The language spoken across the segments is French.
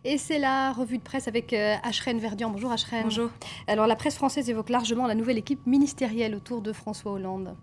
Et c'est la revue de presse avec Ashrène Verdian. Bonjour Ashrène. Bonjour. Alors la presse française évoque largement la nouvelle équipe ministérielle autour de François Hollande.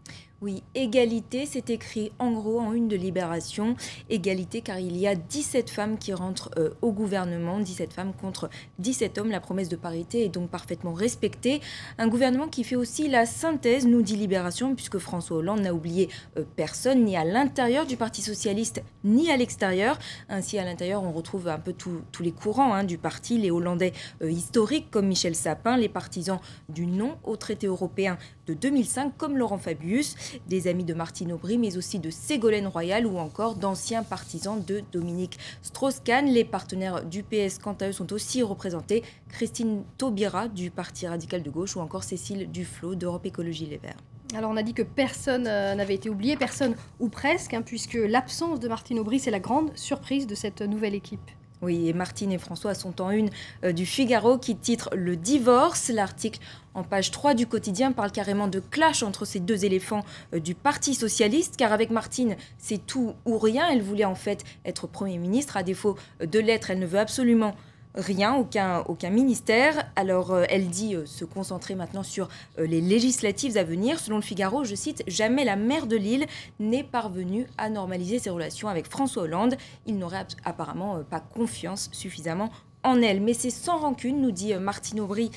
Oui, égalité, c'est écrit en gros en une de Libération. Égalité car il y a 17 femmes qui rentrent au gouvernement, 17 femmes contre 17 hommes. La promesse de parité est donc parfaitement respectée. Un gouvernement qui fait aussi la synthèse, nous dit Libération, puisque François Hollande n'a oublié personne, ni à l'intérieur du Parti socialiste, ni à l'extérieur. Ainsi, à l'intérieur, on retrouve un peu tous les courants du parti, les Hollandais historiques comme Michel Sapin, les partisans du non au traité européen de 2005 comme Laurent Fabius, des amis de Martine Aubry, mais aussi de Ségolène Royal ou encore d'anciens partisans de Dominique Strauss-Kahn. Les partenaires du PS, quant à eux, sont aussi représentés. Christine Taubira du Parti radical de gauche ou encore Cécile Duflot d'Europe Écologie Les Verts. Alors on a dit que personne n'avait été oublié, personne ou presque, puisque l'absence de Martine Aubry, c'est la grande surprise de cette nouvelle équipe. Oui, et Martine et François sont en une du Figaro qui titre « Le divorce ». L'article en page 3 du quotidien parle carrément de clash entre ces deux éléphants du Parti socialiste, car avec Martine, c'est tout ou rien. Elle voulait en fait être Premier ministre. À défaut de l'être, elle ne veut absolument rien, aucun ministère. Alors, elle dit se concentrer maintenant sur les législatives à venir. Selon le Figaro, je cite, « Jamais la maire de Lille n'est parvenue à normaliser ses relations avec François Hollande. Il n'aurait apparemment pas confiance suffisamment en elle. » Mais c'est sans rancune, nous dit Martine Aubry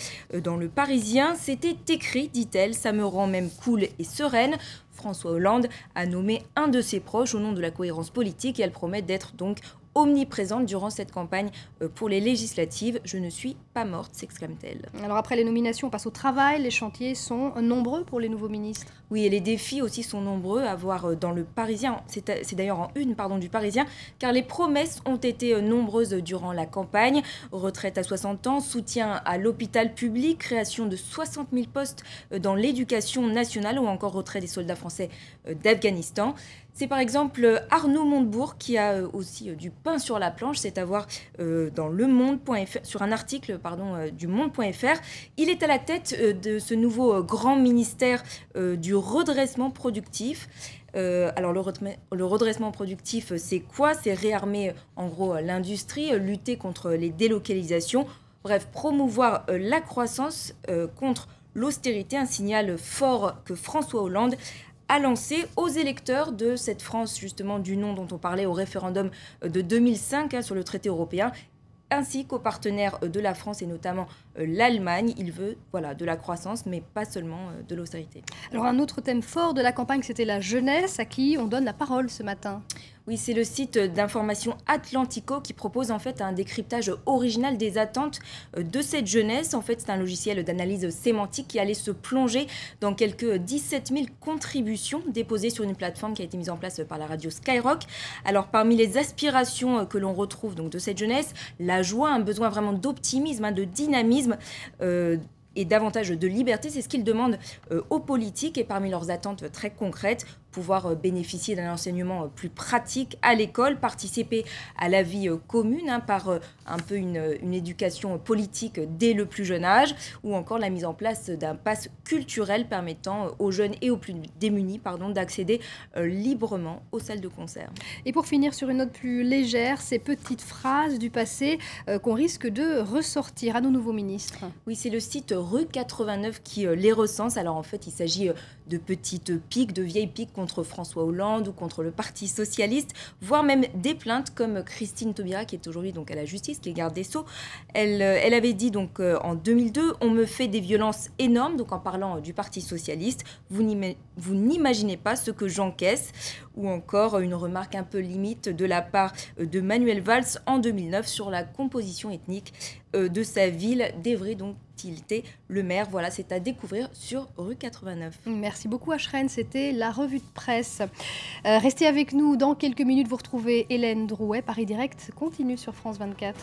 dans Le Parisien. C'était écrit, dit-elle, ça me rend même cool et sereine. François Hollande a nommé un de ses proches au nom de la cohérence politique et elle promet d'être donc omniprésente durant cette campagne pour les législatives. « Je ne suis pas morte », s'exclame-t-elle. Alors après les nominations, on passe au travail. Les chantiers sont nombreux pour les nouveaux ministres. Oui, et les défis aussi sont nombreux à voir dans Le Parisien. C'est d'ailleurs en une du Parisien, car les promesses ont été nombreuses durant la campagne. Retraite à 60 ans, soutien à l'hôpital public, création de 60 000 postes dans l'éducation nationale ou encore retrait des soldats français d'Afghanistan. C'est par exemple Arnaud Montebourg qui a aussi du pain sur la planche, c'est à voir dans lemonde.fr, sur un article du monde.fr. Il est à la tête de ce nouveau grand ministère du redressement productif. Alors le redressement productif, c'est quoi? C'est réarmer en gros l'industrie, lutter contre les délocalisations, bref, promouvoir la croissance contre l'austérité, un signal fort que François Hollande a lancé aux électeurs de cette France, justement du non dont on parlait au référendum de 2005 sur le traité européen, ainsi qu'aux partenaires de la France et notamment l'Allemagne. Il veut de la croissance, mais pas seulement de l'austérité. Alors un autre thème fort de la campagne, c'était la jeunesse, à qui on donne la parole ce matin. Oui, c'est le site d'information Atlantico qui propose en fait un décryptage original des attentes de cette jeunesse. En fait, c'est un logiciel d'analyse sémantique qui allait se plonger dans quelques 17 000 contributions déposées sur une plateforme qui a été mise en place par la radio Skyrock. Alors, parmi les aspirations que l'on retrouve donc de cette jeunesse, la joie, un besoin vraiment d'optimisme, de dynamisme, et davantage de liberté, c'est ce qu'ils demandent aux politiques. Et parmi leurs attentes très concrètes, pouvoir bénéficier d'un enseignement plus pratique à l'école, participer à la vie commune par un peu une éducation politique dès le plus jeune âge, ou encore la mise en place d'un pass culturel permettant aux jeunes et aux plus démunis d'accéder librement aux salles de concert. Et pour finir sur une note plus légère, ces petites phrases du passé qu'on risque de ressortir à nos nouveaux ministres. Oui, c'est le site Rue 89 qui les recense. Alors en fait, il s'agit de petites piques, de vieilles piques contre François Hollande ou contre le Parti socialiste, voire même des plaintes comme Christine Taubira qui est aujourd'hui donc à la justice, qui est garde des Sceaux. Elle avait dit donc en 2002, on me fait des violences énormes, donc en parlant du Parti socialiste, vous n'imaginez pas ce que j'encaisse, ou encore une remarque un peu limite de la part de Manuel Valls en 2009 sur la composition ethnique de sa ville d'Evry, donc il était le maire. Voilà, c'est à découvrir sur Rue 89. Merci beaucoup Ashrène, c'était la revue de presse. Restez avec nous, dans quelques minutes vous retrouvez Hélène Drouet. Paris Direct continue sur France 24.